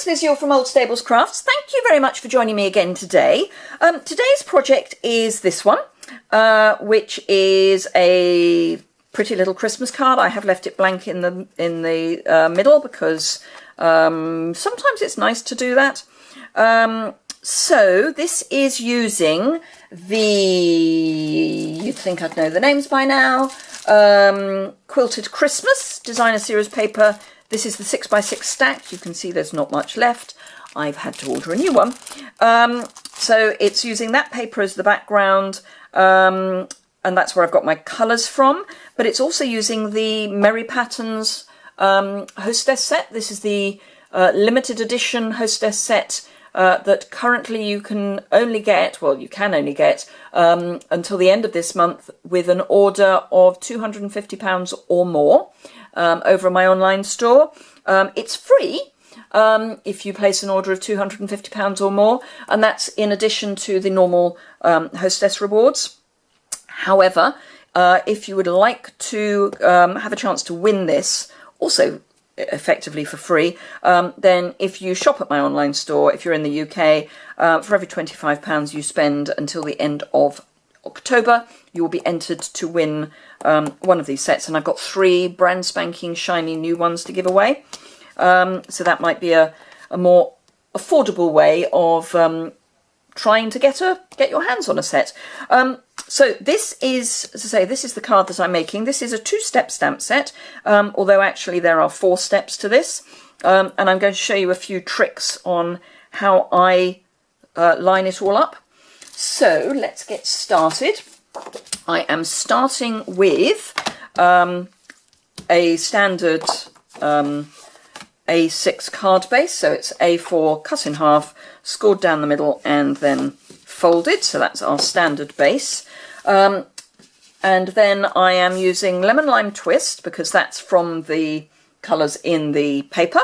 it's Liz Yuille from Old Stables Crafts. Thank you very much for joining me again today. Today's project is this one, which is a pretty little Christmas card. I have left it blank in the middle because sometimes it's nice to do that. So this is using you'd think I'd know the names by now, Quilted Christmas Designer Series paper. This is the 6x6 stack. You can see there's not much left. I've had to order a new one. So it's using that paper as the background, and that's where I've got my colours from. But it's also using the Merry Patterns Hostess set. This is the limited edition Hostess set that currently you can only get, well, you can only get until the end of this month with an order of £250 or more over my online store. It's free if you place an order of £250 or more, and that's in addition to the normal hostess rewards. However, if you would like to have a chance to win this, also effectively for free, then if you shop at my online store, if you're in the UK, for every £25 you spend until the end of October, you will be entered to win one of these sets, and I've got 3 brand spanking shiny new ones to give away. So that might be a more affordable way of trying to get your hands on a set. So this is, as I say, this is the card that I'm making. This is a 2-step stamp set, although actually there are 4 steps to this. And I'm going to show you a few tricks on how I line it all up. So let's get started. I am starting with a standard A6 card base. So it's A4 cut in half, scored down the middle and then folded. So that's our standard base. And then I am using Lemon Lime Twist because that's from the colours in the paper.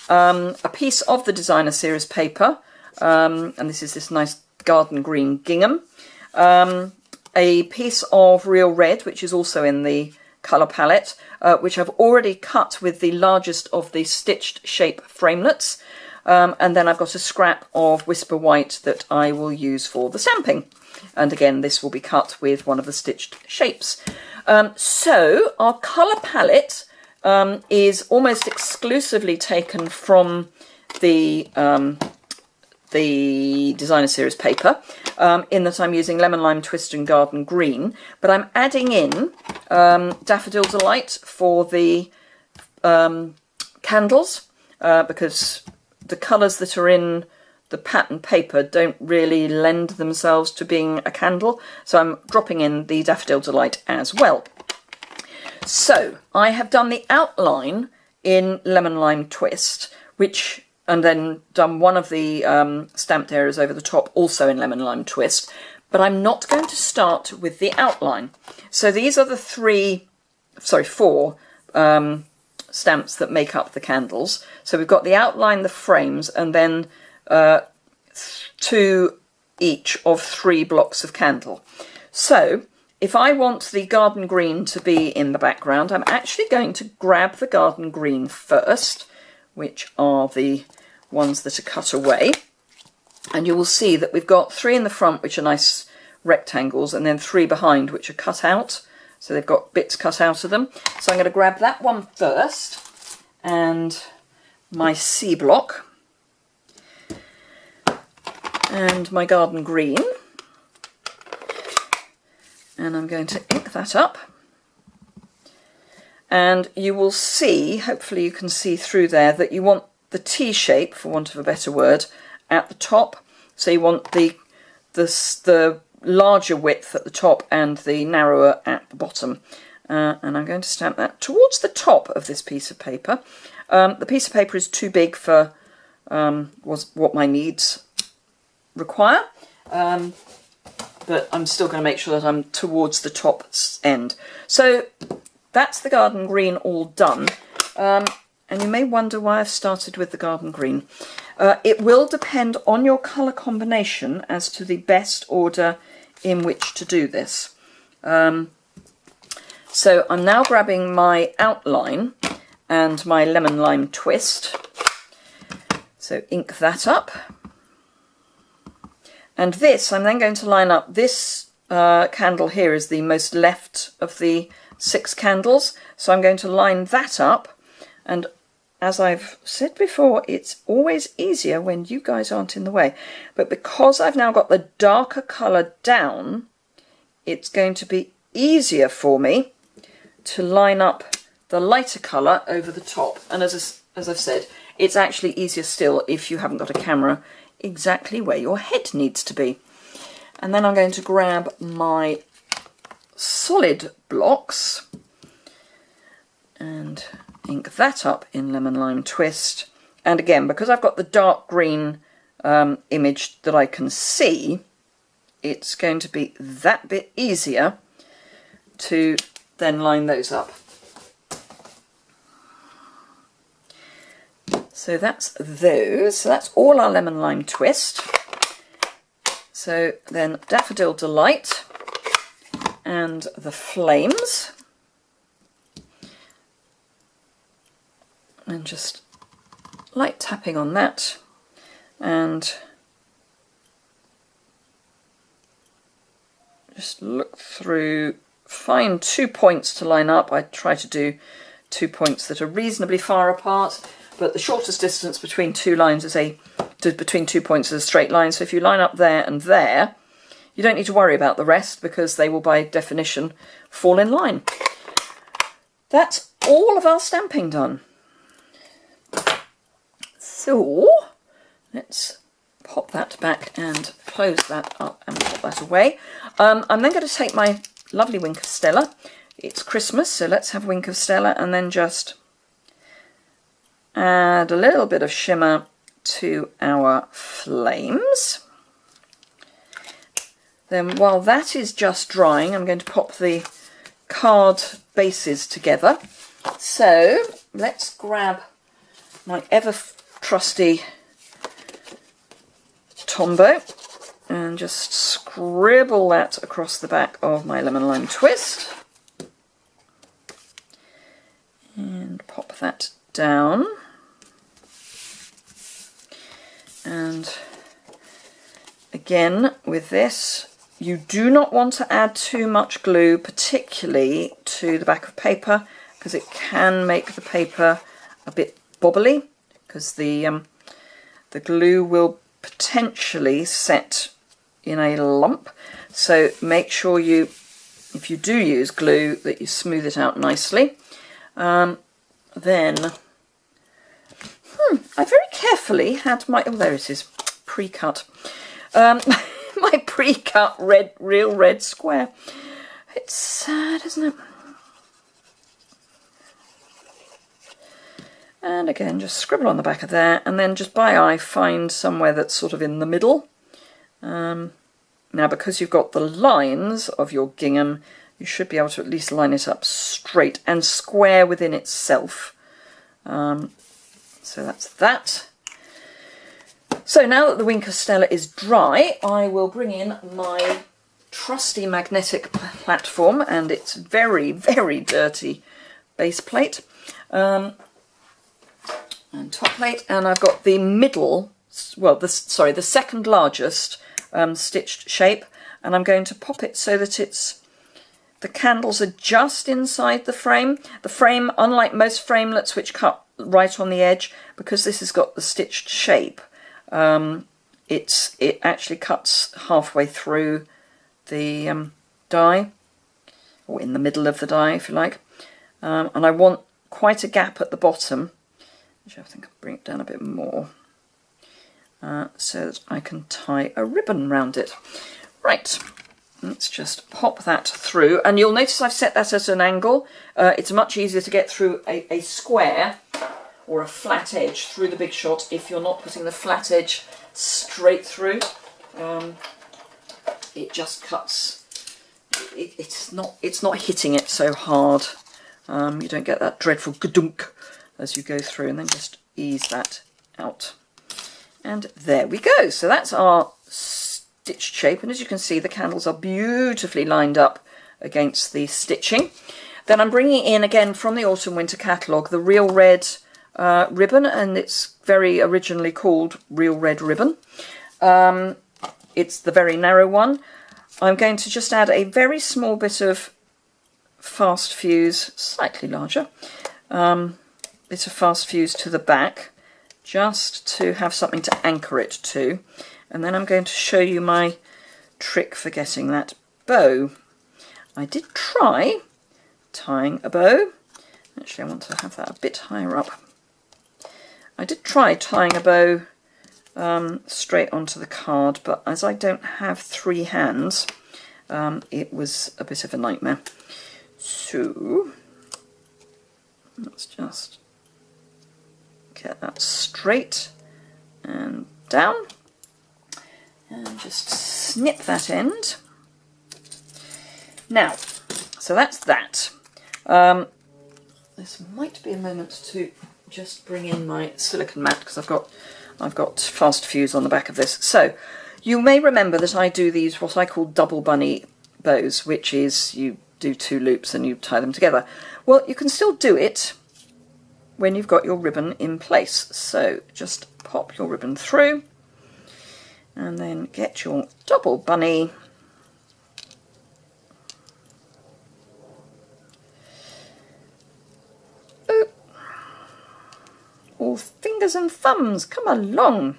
A piece of the Designer Series paper, and this is this nice garden green gingham. A piece of Real Red, which is also in the colour palette, which I've already cut with the largest of the stitched shape framelets. And then I've got a scrap of Whisper White that I will use for the stamping. And again, this will be cut with one of the stitched shapes. So our colour palette is almost exclusively taken from the Designer Series paper, in that I'm using Lemon Lime Twist and Garden Green, but I'm adding in Daffodil Delight for the candles, because the colours that are in the pattern paper don't really lend themselves to being a candle, so I'm dropping in the Daffodil Delight as well. So I have done the outline in Lemon Lime Twist, and then done one of the stamped areas over the top also in Lemon Lime Twist, but I'm not going to start with the outline. So these are the 4 stamps that make up the candles. So we've got the outline, the frames, and then 2 each of 3 blocks of candle. So if I want the garden green to be in the background, I'm actually going to grab the garden green first, which are the ones that are cut away. And you will see that we've got 3 in the front, which are nice rectangles, and then 3 behind, which are cut out. So they've got bits cut out of them. So I'm going to grab that one first, and my C block, and my garden green. And I'm going to ink that up. And you will see, hopefully you can see through there, that you want the T shape, for want of a better word, at the top. So you want the larger width at the top and the narrower at the bottom. And I'm going to stamp that towards the top of this piece of paper. The piece of paper is too big for what my needs require. But I'm still going to make sure that I'm towards the top end. So that's the garden green all done. And you may wonder why I've started with the garden green. It will depend on your colour combination as to the best order in which to do this. So I'm now grabbing my outline and my Lemon Lime Twist. So So ink that up. And this, I'm then going to line up. This candle here is the most left of the 6 candles. So I'm going to line that up. And as I've said before, it's always easier when you guys aren't in the way. But because I've now got the darker colour down, it's going to be easier for me to line up the lighter colour over the top. And as I've said, it's actually easier still if you haven't got a camera exactly where your head needs to be. And then I'm going to grab my solid blocks and ink that up in Lemon Lime Twist. And again, because I've got the dark green image that I can see, it's going to be that bit easier to then line those up. So that's those. So that's all our Lemon Lime Twist. So then Daffodil Delight and the Flames. And just light tapping on that. And just look through, find 2 points to line up. I try to do 2 points that are reasonably far apart, but the shortest distance between 2 lines is between 2 points is a straight line. So if you line up there and there, you don't need to worry about the rest because they will by definition fall in line. That's all of our stamping done. So let's pop that back and close that up and put that away. I'm then going to take my lovely Wink of Stella. It's Christmas, so let's have Wink of Stella and then just add a little bit of shimmer to our flames. Then while that is just drying, I'm going to pop the card bases together. So let's grab my ever trusty Tombow and just scribble that across the back of my Lemon Lime Twist and pop that down. And again with this, you do not want to add too much glue, particularly to the back of paper, because it can make the paper a bit bobbly, because the glue will potentially set in a lump. So make sure you, if you do use glue, that you smooth it out nicely. Then I very carefully had my, oh there it is, pre-cut, my pre-cut real red square. It's sad, isn't it? And again, just scribble on the back of there, and then just by eye find somewhere that's sort of in the middle. Now, because you've got the lines of your gingham, you should be able to at least line it up straight and square within itself. So that's that. So now that the Wink of Stella is dry, I will bring in my trusty magnetic platform and its very, very dirty base plate. And top plate, and I've got the middle, well, the second largest stitched shape, and I'm going to pop it so that the candles are just inside the frame. The frame, unlike most framelets which cut right on the edge, because this has got the stitched shape, it actually cuts halfway through the die, or in the middle of the die, if you like, and I want quite a gap at the bottom. I think I'll bring it down a bit more so that I can tie a ribbon round it. Right, let's just pop that through, and you'll notice I've set that at an angle. It's much easier to get through a square or a flat edge through the Big Shot if you're not putting the flat edge straight through. It just cuts, it's not hitting it so hard. You don't get that dreadful gadunk as you go through, and then just ease that out. And there we go. So that's our stitched shape, and as you can see, the candles are beautifully lined up against the stitching. Then I'm bringing in, again from the Autumn Winter catalogue, the Real Red ribbon, and it's very originally called Real Red Ribbon. It's the very narrow one. I'm going to just add a very small bit of fast fuse, slightly larger, bit of fast fuse to the back, just to have something to anchor it to. And then I'm going to show you my trick for getting that bow. I did try tying a bow. Actually, I want to have that a bit higher up. I did try tying a bow straight onto the card, but as I don't have 3 hands, it was a bit of a nightmare. So let's just get that straight and down, and just snip that end. Now, so that's that. This might be a moment to just bring in my silicone mat, because I've got fast fuse on the back of this. So you may remember that I do these what I call double bunny bows, which is you do 2 loops and you tie them together. Well, you can still do it when you've got your ribbon in place. So just pop your ribbon through and then get your double bunny. Oop. All fingers and thumbs, come along.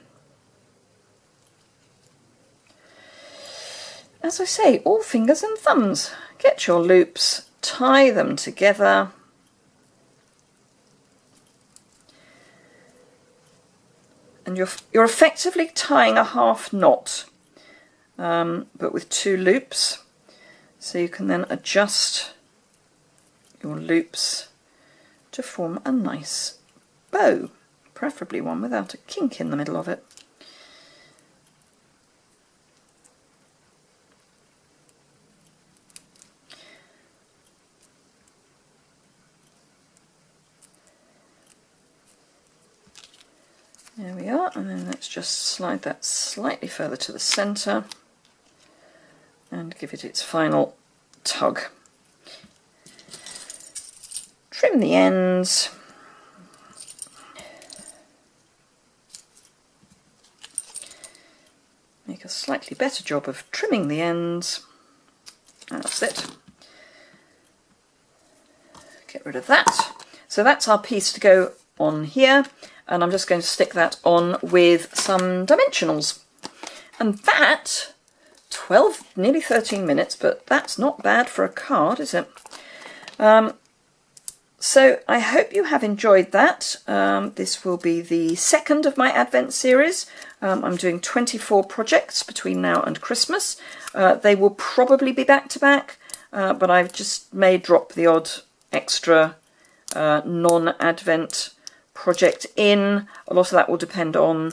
As I say, all fingers and thumbs. Get your loops, tie them together. And you're effectively tying a half knot, but with 2 loops. So you can then adjust your loops to form a nice bow, preferably one without a kink in the middle of it. There we are, and then let's just slide that slightly further to the centre and give it its final tug. Trim the ends. Make a slightly better job of trimming the ends. That's it. Get rid of that. So that's our piece to go on here. And I'm just going to stick that on with some dimensionals. And that, 12, nearly 13 minutes, but that's not bad for a card, is it? So I hope you have enjoyed that. This will be the second of my Advent series. I'm doing 24 projects between now and Christmas. They will probably be back to back, but I may drop the odd extra non-Advent project in. A lot of that will depend on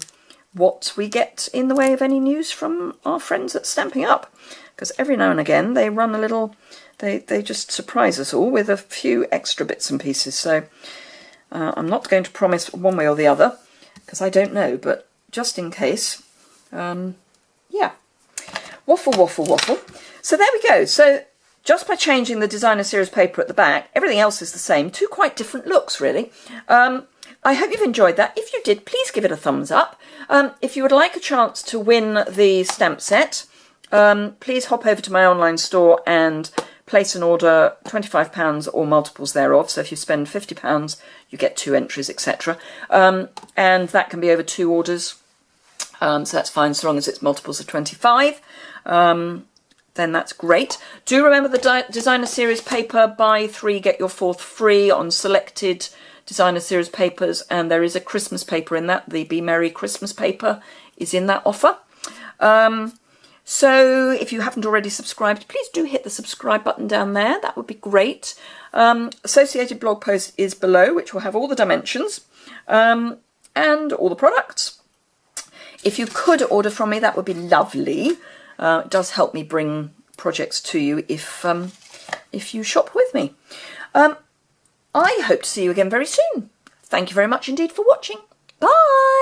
what we get in the way of any news from our friends at Stampin Up, because every now and again they run a little, they just surprise us all with a few extra bits and pieces. So I'm not going to promise one way or the other, because I don't know, but just in case, yeah, waffle, waffle, waffle. So there we go. So just by changing the designer series paper at the back, everything else is the same. 2 quite different looks, really. I hope you've enjoyed that. If you did, please give it a thumbs up. If you would like a chance to win the stamp set, please hop over to my online store and place an order, £25 or multiples thereof. So if you spend £50, you get 2 entries, etc. And that can be over 2 orders. So that's fine, so long as it's multiples of 25. Then that's great. Do remember the designer series paper, buy 3, get your 4th free on selected designer series papers, and there is a Christmas paper in that. The Be Merry Christmas paper is in that offer. So if you haven't already subscribed, please do hit the subscribe button down there. That would be great. Associated blog post is below, which will have all the dimensions and all the products. If you could order from me, that would be lovely. It does help me bring projects to you if you shop with me. I hope to see you again very soon. Thank you very much indeed for watching. Bye!